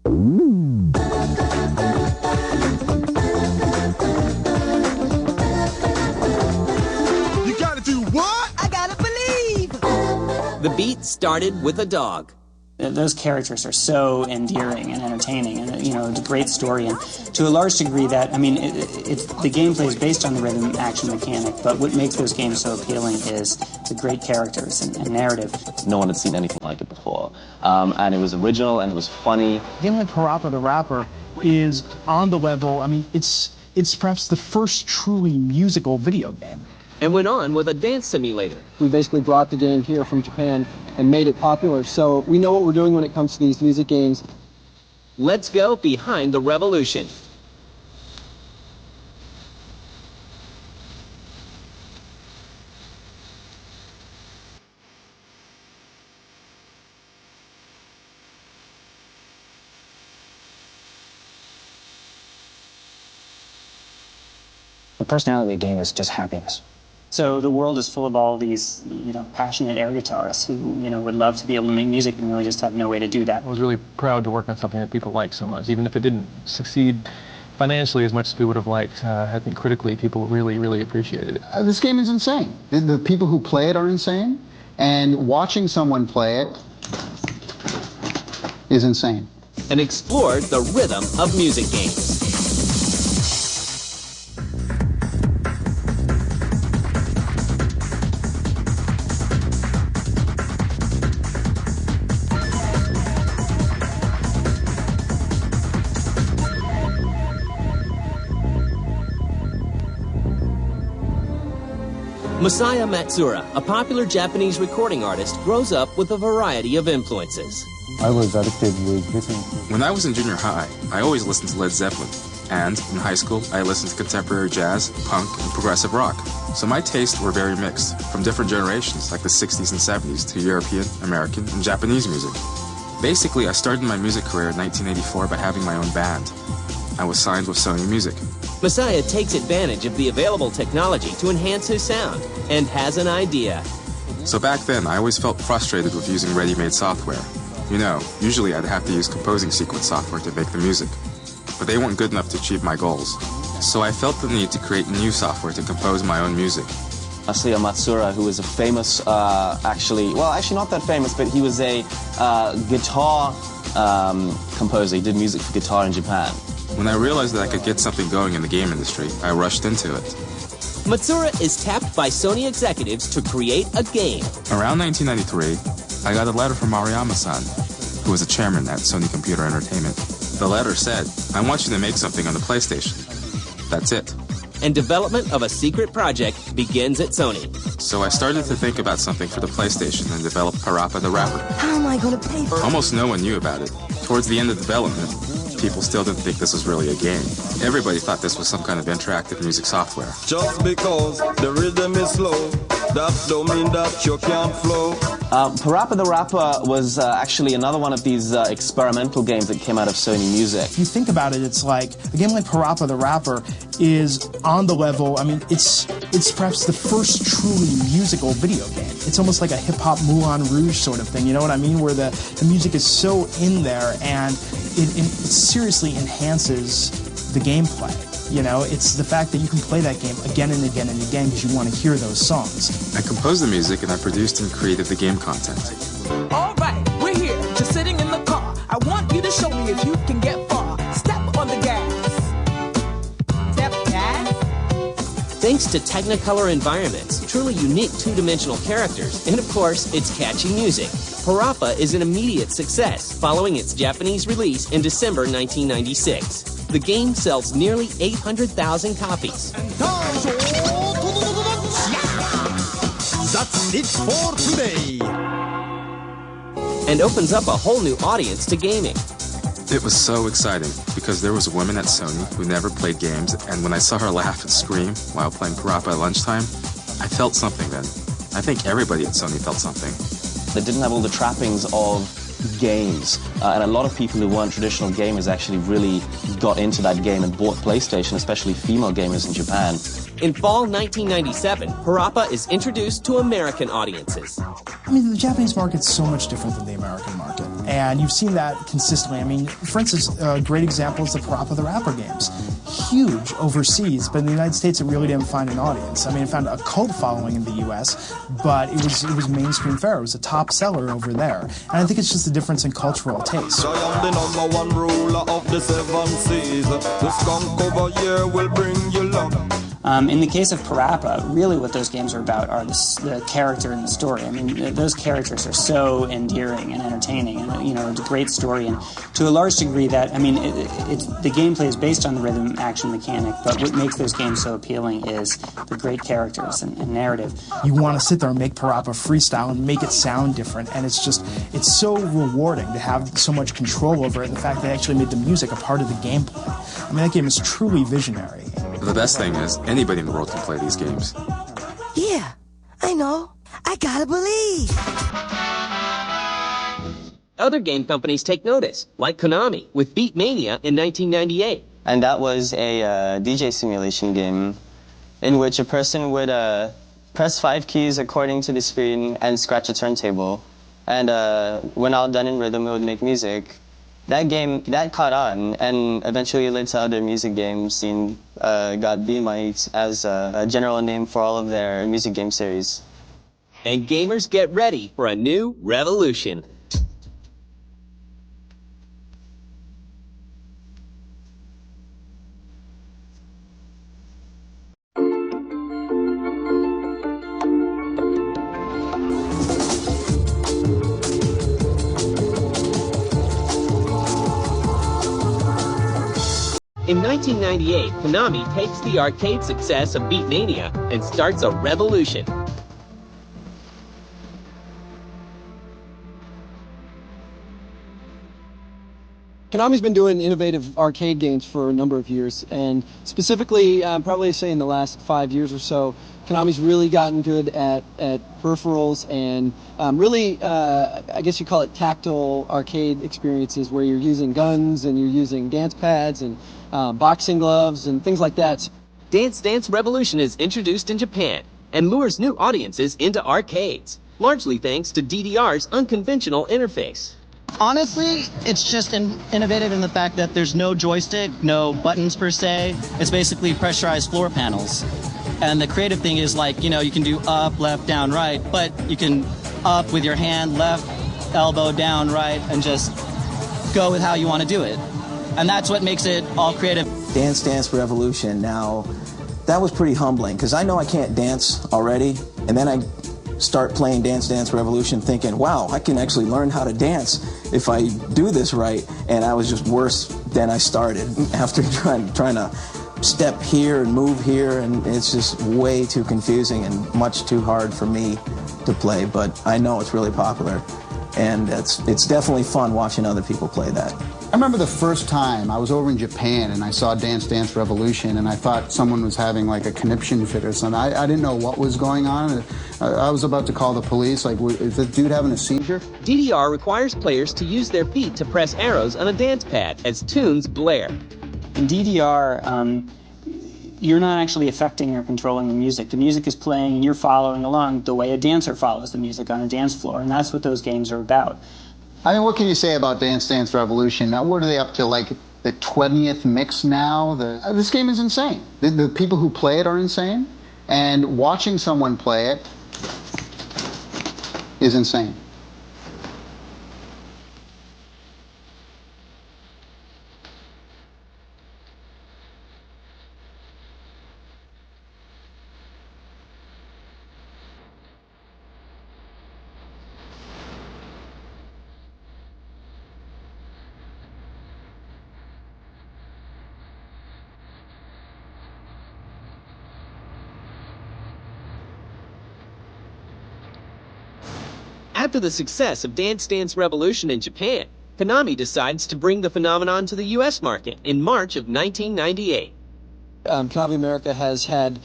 You gotta do what? I gotta believe! The beat started with a dog. Those characters are so endearing and entertaining, and it's a great story. And to a large degree, the gameplay is based on the rhythm action mechanic. But what makes those games so appealing is the great characters and narrative. No one had seen anything like it before, and it was original and it was funny. A game like PaRappa the Rapper is on the level. I mean, it's perhaps the first truly musical video game. And went on with a dance simulator. We basically brought the game here from Japan and made it popular, so we know what we're doing when it comes to these music games. Let's go behind the revolution. The personality of the game is just happiness. So the world is full of all these, passionate air guitarists who, would love to be able to make music and really just have no way to do that. I was really proud to work on something that people like so much, even if it didn't succeed financially as much as we would have liked. I think critically, people really, really appreciated it. This game is insane. The people who play it are insane, and watching someone play it is insane. And explored the rhythm of music games. Masaya Matsuura, a popular Japanese recording artist, grows up with a variety of influences. I was addicted with listening to... When I was in junior high, I always listened to Led Zeppelin. And in high school, I listened to contemporary jazz, punk, and progressive rock. So my tastes were very mixed, from different generations, like the 60s and 70s, to European, American, and Japanese music. Basically, I started my music career in 1984 by having my own band. I was signed with Sony Music. Masaya takes advantage of the available technology to enhance his sound, and has an idea. So back then, I always felt frustrated with using ready-made software. Usually I'd have to use composing sequence software to make the music. But they weren't good enough to achieve my goals. So I felt the need to create new software to compose my own music. Masaya Matsuura, who was a famous, actually not that famous, but he was a guitar composer. He did music for guitar in Japan. When I realized that I could get something going in the game industry, I rushed into it. Matsuura is tapped by Sony executives to create a game. Around 1993, I got a letter from Maruyama-san, who was a chairman at Sony Computer Entertainment. The letter said, "I want you to make something on the PlayStation." That's it. And development of a secret project begins at Sony. So I started to think about something for the PlayStation and developed PaRappa the Rapper. How am I gonna pay for it? Almost no one knew about it. Towards the end of development, people still didn't think this was really a game. Everybody thought this was some kind of interactive music software. Just because the rhythm is slow, that don't mean that you can't flow. PaRappa the Rapper was actually another one of these experimental games that came out of Sony Music. If you think about it, it's like a game like PaRappa the Rapper is on the level. I mean, it's perhaps the first truly musical video game. It's almost like a hip-hop Moulin Rouge sort of thing, you know what I mean? Where the music is so in there, and it seriously enhances the gameplay. It's the fact that you can play that game again and again and again because you want to hear those songs. I composed the music and I produced and created the game content. All right, we're here, just sitting in the car. I want you to show me if you can get far. Step on the gas. Step gas? Thanks to Technicolor environments, truly unique two-dimensional characters, and of course, its catchy music, PaRappa is an immediate success following its Japanese release in December 1996. The game sells nearly 800,000 copies. That's it for today. And opens up a whole new audience to gaming. It was so exciting because there was a woman at Sony who never played games, and when I saw her laugh and scream while playing PaRappa at lunchtime, I felt something then. I think everybody at Sony felt something. They didn't have all the trappings of games, and a lot of people who weren't traditional gamers actually really got into that game and bought PlayStation, especially female gamers in Japan. In fall 1997, PaRappa is introduced to American audiences. I mean, the Japanese market's so much different than the American market, and you've seen that consistently. I mean, for instance, a great example is the PaRappa the Rapper games. Huge overseas, but in the United States it really didn't find an audience. I mean, it found a cult following in the US, but it was mainstream fare. It was a top seller over there. And I think it's just a difference in cultural taste. I am the number one ruler of the 7 seas. The skunk over here will bring you luck. In the case of PaRappa, really what those games are about are the character and the story. I mean, those characters are so endearing and entertaining, and it's a great story. And to a large degree, that the gameplay is based on the rhythm action mechanic. But what makes those games so appealing is the great characters and narrative. You want to sit there and make PaRappa freestyle and make it sound different, and it's so rewarding to have so much control over it. And the fact they actually made the music a part of the gameplay. I mean, that game is truly visionary. The best thing is, anybody in the world can play these games. Yeah, I know. I gotta believe. Other game companies take notice, like Konami with Beatmania in 1998. And that was a DJ simulation game in which a person would press 5 keys according to the screen and scratch a turntable. And when all done in rhythm, it would make music. That game, that caught on, and eventually led to other music games, and got Beatmania as a general name for all of their music game series. And gamers get ready for a new revolution. In 1998, Konami takes the arcade success of Beatmania and starts a revolution. Konami's been doing innovative arcade games for a number of years, and specifically, probably say in the last 5 years or so, Konami's really gotten good at peripherals and really, I guess you call it tactile arcade experiences where you're using guns and you're using dance pads and boxing gloves and things like that. Dance Dance Revolution is introduced in Japan and lures new audiences into arcades, largely thanks to DDR's unconventional interface. Honestly, it's just innovative in the fact that there's no joystick, no buttons per se. It's basically pressurized floor panels. And the creative thing is like, you can do up, left, down, right, but you can up with your hand, left, elbow, down, right, and just go with how you want to do it. And that's what makes it all creative. Dance Dance Revolution, now, that was pretty humbling, because I know I can't dance already, and then I start playing Dance Dance Revolution thinking, wow, I can actually learn how to dance if I do this right, and I was just worse than I started after trying to step here and move here, and it's just way too confusing and much too hard for me to play, but I know it's really popular, and it's definitely fun watching other people play that. I remember the first time I was over in Japan and I saw Dance Dance Revolution, and I thought someone was having like a conniption fit or something. I didn't know what was going on. I was about to call the police, like, is this dude having a seizure? DDR requires players to use their feet to press arrows on a dance pad as tunes blare. In DDR, you're not actually affecting or controlling the music. The music is playing and you're following along the way a dancer follows the music on a dance floor, and that's what those games are about. I mean, what can you say about Dance Dance Revolution? Now, what are they up to, like the 20th mix now? This game is insane. The people who play it are insane, and watching someone play it is insane. After the success of Dance Dance Revolution in Japan, Konami decides to bring the phenomenon to the US market in March of 1998. Konami America has had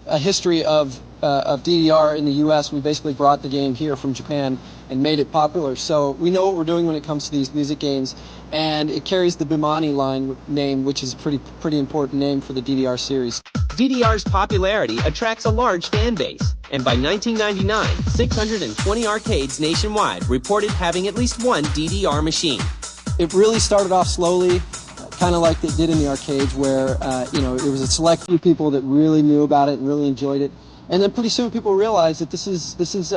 a history of DDR in the US. We basically brought the game here from Japan and made it popular. So we know what we're doing when it comes to these music games, and it carries the Beatmania line name, which is a pretty important name for the DDR series. DDR's popularity attracts a large fan base, and by 1999, 620 arcades nationwide reported having at least one DDR machine. It really started off slowly, kind of like they did in the arcades, where there was a select few people that really knew about it and really enjoyed it, and then pretty soon people realized that this is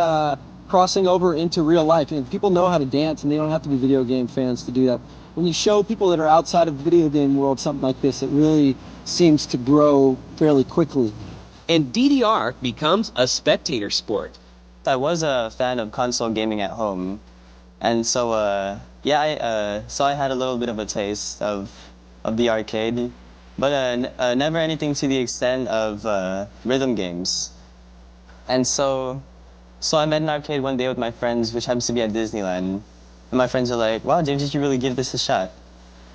crossing over into real life, and people know how to dance, and they don't have to be video game fans to do that. When you show people that are outside of the video game world something like this, it really seems to grow fairly quickly. And DDR becomes a spectator sport. I was a fan of console gaming at home, and so I had a little bit of a taste of the arcade, but never anything to the extent of rhythm games. And so I met an arcade one day with my friends, which happens to be at Disneyland. And my friends are like, wow, James, did you really give this a shot?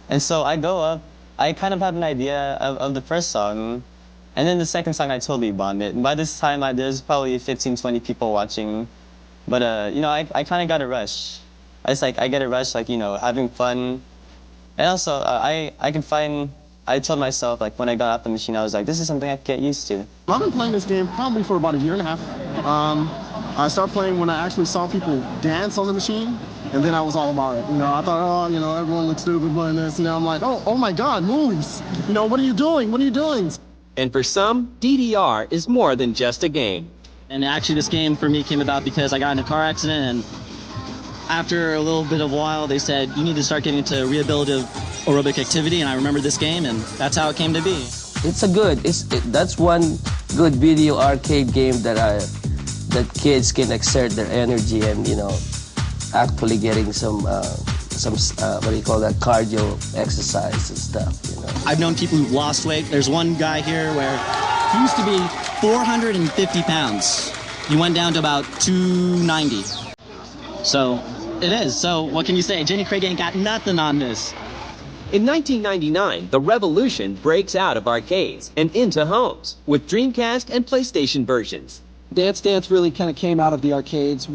And so I go up, I kind of had an idea of the first song, and then the second song I totally bombed it. And by this time, there's probably 15, 20 people watching. But, I kind of got a rush. I get a rush, having fun. And also, I told myself, when I got off the machine, I was like, this is something I could get used to. I've been playing this game probably for about a year and a half. I started playing when I actually saw people dance on the machine, and then I was all about it. I thought, everyone looks stupid playing this, and now I'm like, oh my God, moves! What are you doing? What are you doing? And for some, DDR is more than just a game. And actually, this game for me came about because I got in a car accident, and after a little bit of a while, they said, you need to start getting into rehabilitative aerobic activity, and I remember this game, and that's how it came to be. That's one good video arcade game that kids can exert their energy and, actually getting some cardio exercise and stuff, I've known people who've lost weight. There's one guy here where he used to be 450 pounds. He went down to about 290. So it is. So what can you say? Jenny Craig ain't got nothing on this. In 1999, the revolution breaks out of arcades and into homes with Dreamcast and PlayStation versions. Dance Dance really kind of came out of the arcades.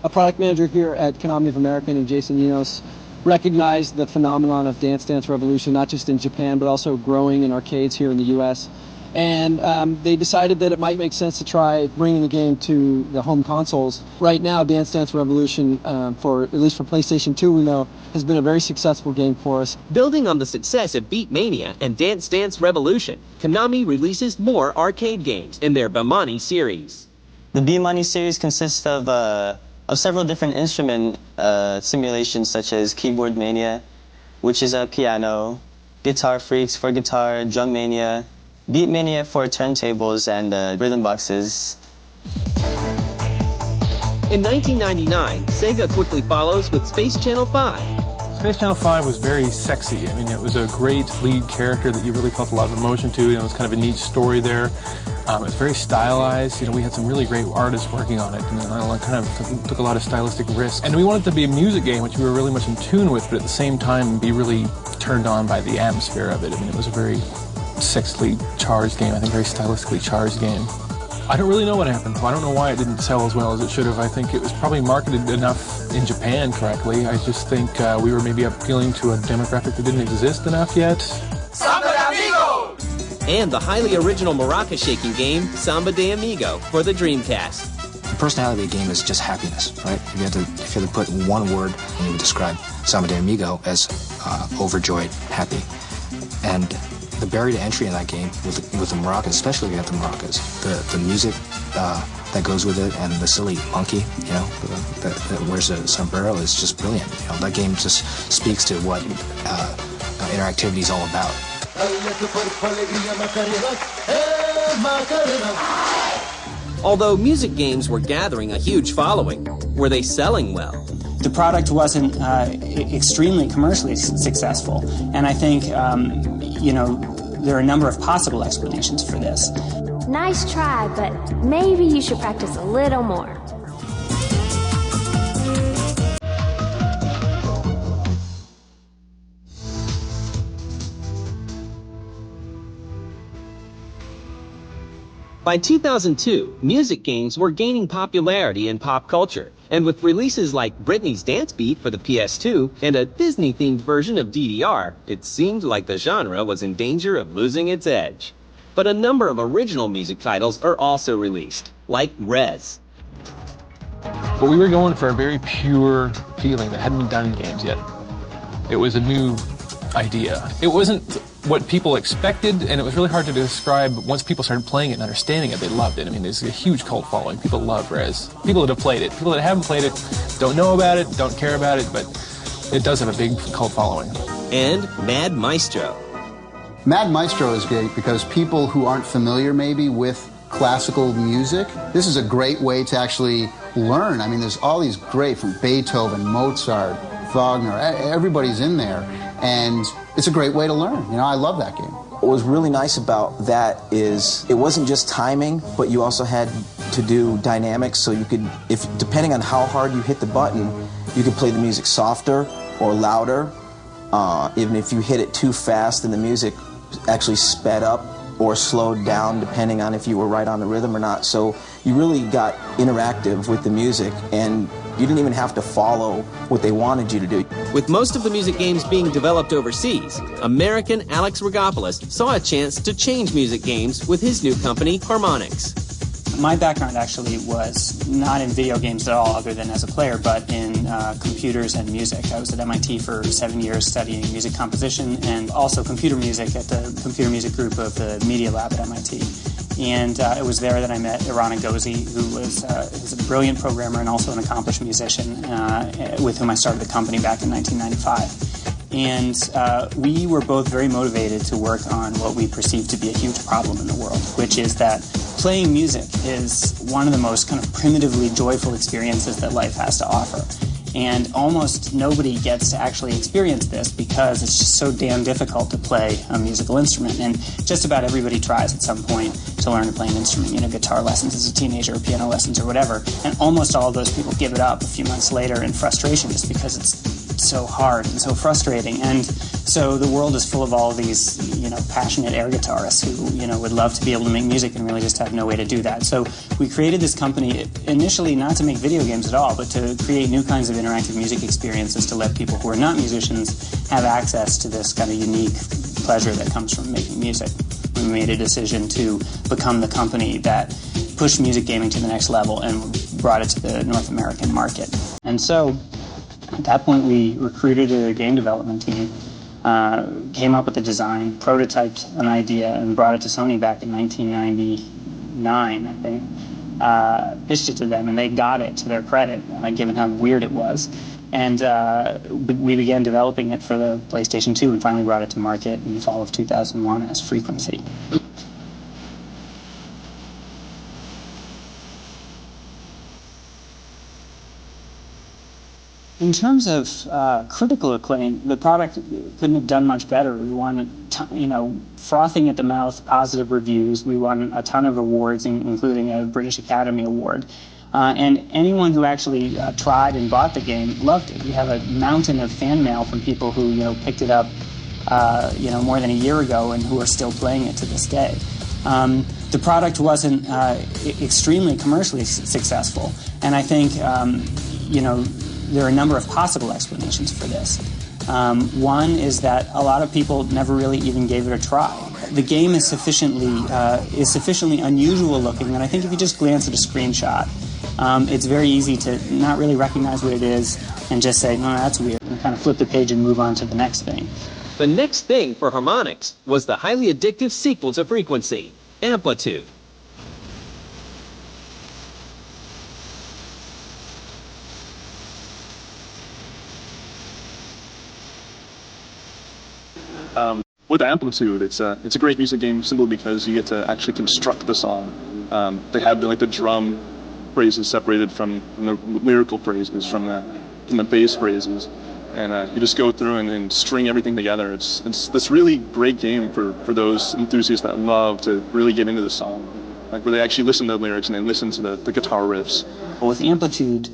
A product manager here at Konami of America named Jason Enos recognized the phenomenon of Dance Dance Revolution, not just in Japan, but also growing in arcades here in the U.S. And they decided that it might make sense to try bringing the game to the home consoles. Right now, Dance Dance Revolution, at least for PlayStation 2, we know, has been a very successful game for us. Building on the success of Beatmania and Dance Dance Revolution, Konami releases more arcade games in their Beatmania series. The Beatmania series consists of several different instrument simulations, such as Keyboard Mania, which is a piano, Guitar Freaks for guitar, Drum Mania, Beatmania for turntables and rhythm boxes. In 1999, Sega quickly follows with Space Channel 5. Space Channel 5 was very sexy. I mean, it was a great lead character that you really felt a lot of emotion to. It was kind of a neat story there. It was very stylized. We had some really great artists working on it, and I kind of took a lot of stylistic risks. And we wanted it to be a music game, which we were really much in tune with, but at the same time be really turned on by the atmosphere of it. I mean, it was a very sexually charged game, I think very stylistically charged game. I don't really know what happened. I don't know why it didn't sell as well as it should have. I think it was probably marketed enough in Japan correctly. I just think we were maybe appealing to a demographic that didn't exist enough yet. Samba de Amigo! And the highly original maraca shaking game, Samba de Amigo, for the Dreamcast. The personality of the game is just happiness, right? If you had to put one word and you would describe Samba de Amigo as overjoyed, happy. And the barrier to entry in that game with the maracas, especially if you have the maracas, the music that goes with it, and the silly monkey, that wears a sombrero is just brilliant. That game just speaks to what interactivity is all about. Although music games were gathering a huge following, were they selling well? The product wasn't extremely commercially successful, and I think, there are a number of possible explanations for this. Nice try, but maybe you should practice a little more. By 2002, music games were gaining popularity in pop culture, and with releases like Britney's Dance Beat for the PS2 and a Disney-themed version of DDR, it seemed like the genre was in danger of losing its edge. but a number of original music titles are also released, like Rez. But we were going for a very pure feeling that hadn't been done in games yet. It was a new idea. It wasn't what people expected, and it was really hard to describe. Once people started playing it and understanding it, they loved it. I mean, there's a huge cult following. People love Rez. People that have played it. People that haven't played it don't know about it, don't care about it, but it does have a big cult following. And Mad Maestro. Mad Maestro is great because people who aren't familiar maybe with classical music, this is a great way to actually learn. I mean, there's all these great, from Beethoven, Mozart, Wagner, everybody's in there, and it's a great way to learn. You know, I love that game. What was really nice about that is it wasn't just timing, but you also had to do dynamics, so you could, if depending on how hard you hit the button, you could play the music softer or louder. Even if you hit it too fast, then the music actually sped up or slowed down, depending on if you were right on the rhythm or not. So you really got interactive with the music, and you didn't even have to follow what they wanted you to do. With most of the music games being developed overseas, American Alex Rogopoulos saw a chance to change music games with his new company, Harmonix. My background actually was not in video games at all, other than as a player, but in computers and music. I was at MIT for 7 years studying music composition and also computer music at the computer music group of the Media Lab at MIT. And it was there that I met Iran Ngozi, who was a brilliant programmer and also an accomplished musician, with whom I started the company back in 1995. And we were both very motivated to work on what we perceived to be a huge problem in the world, which is that playing music is one of the most kind of primitively joyful experiences that life has to offer. And almost nobody gets to actually experience this because it's just so damn difficult to play a musical instrument. And just about everybody tries at some point to learn to play an instrument, you know, guitar lessons as a teenager or piano lessons or whatever. And almost all of those people give it up a few months later in frustration just because it's so hard and so frustrating. And so the world is full of all of these, you know, passionate air guitarists who, you know, would love to be able to make music and really just have no way to do that. So we created this company initially not to make video games at all, but to create new kinds of interactive music experiences to let people who are not musicians have access to this kind of unique pleasure that comes from making music. We made a decision to become the company that pushed music gaming to the next level and brought it to the North American market. And so at that point, we recruited a game development team, came up with a design, prototyped an idea, and brought it to Sony back in 1999, I think. Pitched it to them, and they got it, to their credit, given how weird it was. And we began developing it for the PlayStation 2 and finally brought it to market in the fall of 2001 as Frequency. In terms of critical acclaim, the product couldn't have done much better. We won, frothing at the mouth, positive reviews. We won a ton of awards, including a British Academy Award. And anyone who actually tried and bought the game loved it. We have a mountain of fan mail from people who, picked it up, more than a year ago and who are still playing it to this day. The product wasn't extremely commercially successful, and I think, there are a number of possible explanations for this. One is that a lot of people never really even gave it a try. The game is sufficiently unusual looking that I think if you just glance at a screenshot, it's very easy to not really recognize what it is and just say, no, that's weird, and kind of flip the page and move on to the next thing. The next thing for Harmonix was the highly addictive sequel to Frequency, Amplitude. With Amplitude, it's a great music game simply because you get to actually construct the song. They have the drum phrases separated from the lyrical phrases, from the bass phrases, and you just go through and string everything together. It's this really great game for those enthusiasts that love to really get into the song, where they actually listen to the lyrics and they listen to the guitar riffs. With Amplitude,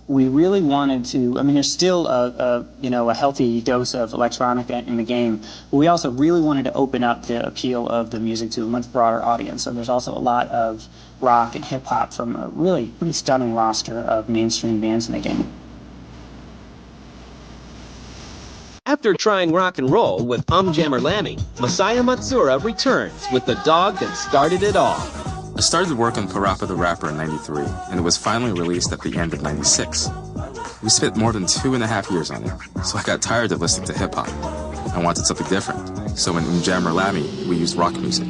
we really wanted to, there's still a healthy dose of electronica in the game, but we also really wanted to open up the appeal of the music to a much broader audience. So there's also a lot of rock and hip hop from a really pretty stunning roster of mainstream bands in the game. After trying rock and roll with Jammer Lammy, Masaya Matsuura returns with the dog that started it all. I started work on PaRappa the Rapper in '93, and it was finally released at the end of '96. We spent more than 2.5 years on it, so I got tired of listening to hip-hop. I wanted something different, so in Jammer Lammy, we used rock music.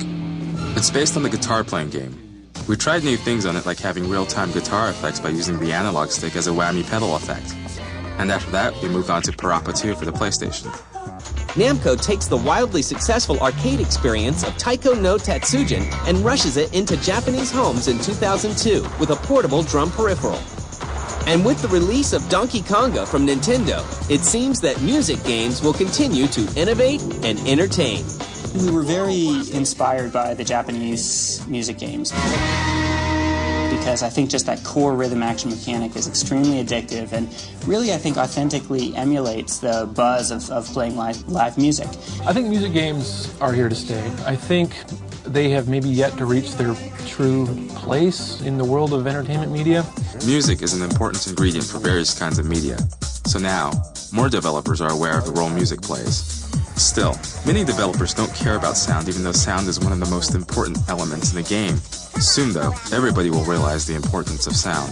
It's based on the guitar playing game. We tried new things on it, like having real-time guitar effects by using the analog stick as a whammy pedal effect. And after that, we moved on to PaRappa 2 for the PlayStation. Namco takes the wildly successful arcade experience of Taiko no Tatsujin and rushes it into Japanese homes in 2002 with a portable drum peripheral. And with the release of Donkey Konga from Nintendo, it seems that music games will continue to innovate and entertain. We were very inspired by the Japanese music games because I think just that core rhythm action mechanic is extremely addictive and really, I think, authentically emulates the buzz of playing live music. I think music games are here to stay. I think they have maybe yet to reach their true place in the world of entertainment media. Music is an important ingredient for various kinds of media. So now, more developers are aware of the role music plays. Still, many developers don't care about sound, even though sound is one of the most important elements in the game. Soon, though, everybody will realize the importance of sound.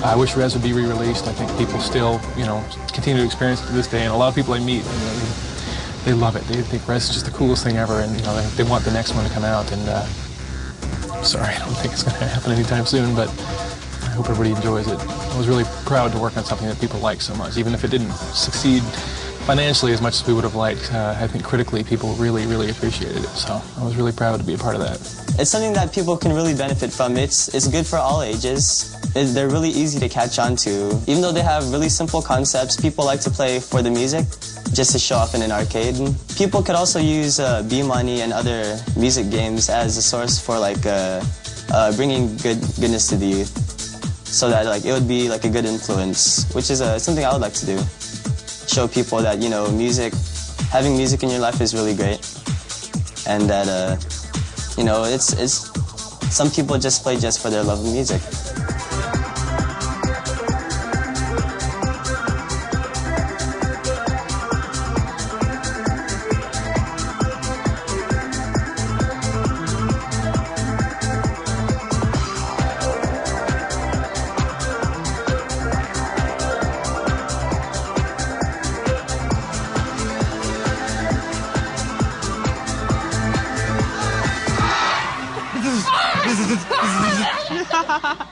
I wish Res would be re-released. I think people still, continue to experience it to this day, and a lot of people I meet, they love it. They think Res is just the coolest thing ever, and they want the next one to come out. And sorry, I don't think it's going to happen anytime soon, but I hope everybody enjoys it. I was really proud to work on something that people like so much, even if it didn't succeed financially as much as we would have liked. I think critically people really, really appreciated it, so I was really proud to be a part of that. It's something that people can really benefit from. It's good for all ages. They're really easy to catch on to. Even though they have really simple concepts, people like to play for the music, just to show off in an arcade. People could also use Beatmania and other music games as a source for bringing goodness to the youth, so that it would be like a good influence, which is something I would like to do. Show people that having music in your life is really great, and that it's some people just play just for their love of music. Ha ha ha!